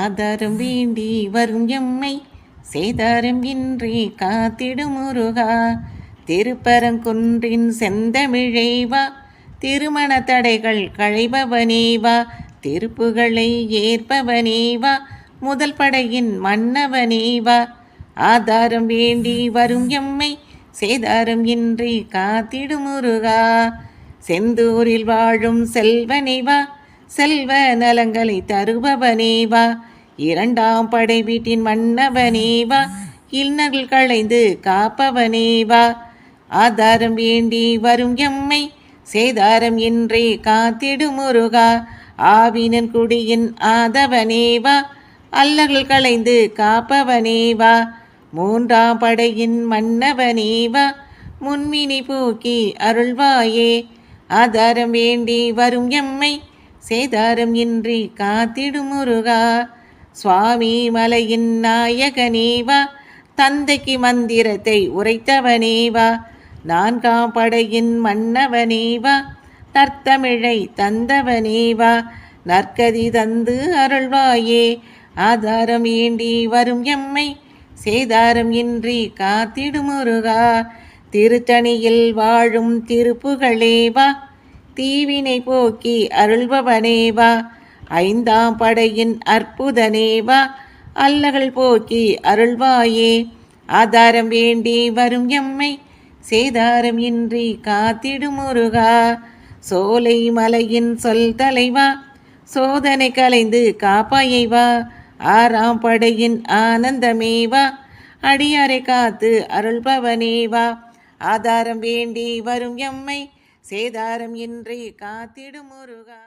ஆதாரம் வேண்டி வரும் எம்மை சேதாரம் இன்றி காத்திடும் முருகா. திருப்பரங்குன்றின் செந்தமிழேவா, திருமண தடைகள் களைபவனேவா, திருப்புகளை ஏற்பவனேவா, முதல் படையின் மன்னவனேவா. ஆதாரம் வேண்டி வரும் எம்மை சேதாரம் இன்றி காத்திடும் முருகா. செந்தூரில் வாழும் செல்வனேவா, செல்வ நலங்களை தருபவனேவா, இரண்டாம் படை வீட்டின் மன்னவனேவா, இல்லங்கள் களைந்து காப்பவனேவா. ஆதாரம் வேண்டி வரும் எம்மை சேதாரம் இன்றி காத்திடும் முருகா. ஆவினன் குடியின் ஆதவனேவா, அல்லல்கள் களைந்து காப்பவனேவா, மூன்றாம் படையின் மன்னவனேவா, முன்மினி போக்கி அருள்வாயே. ஆதாரம் வேண்டி வரும் எம்மை சேதாரம் இன்றி காத்திடும் முருகா. சுவாமி மலையின் நாயகனேவா, தந்தைக்கு மந்திரத்தை உரைத்தவனேவா, நான்காம் படையின் மன்னவனேவா, நற்தமிழை தந்தவனேவா, நற்கதி தந்து அருள்வாயே. ஆதாரம் வேண்டி வரும் எம்மை சேதாரம் இன்றி காத்திடும் முருகா. திருத்தணியில் வாழும் திருப்புகழேவா, தீவினை போக்கி அருள்பவனேவா, ஐந்தாம் படையின் அற்புதனேவா, அல்லகள் போக்கி அருள்வாயே. ஆதாரம் வேண்டி வரும் எம்மை சேதாரம் இன்றி காத்திடும் முருகா. சோலை மலையின் சொல் தலைவா, சோதனை கலைந்து காப்பாயைவா, ஆறாம் படையின் ஆனந்தமேவா, அடியாரை காத்து அருள்பவனேவா. ஆதாரம் வேண்டி வரும் எம்மை சேதாரம் இன்றி காத்திடும் முருகா.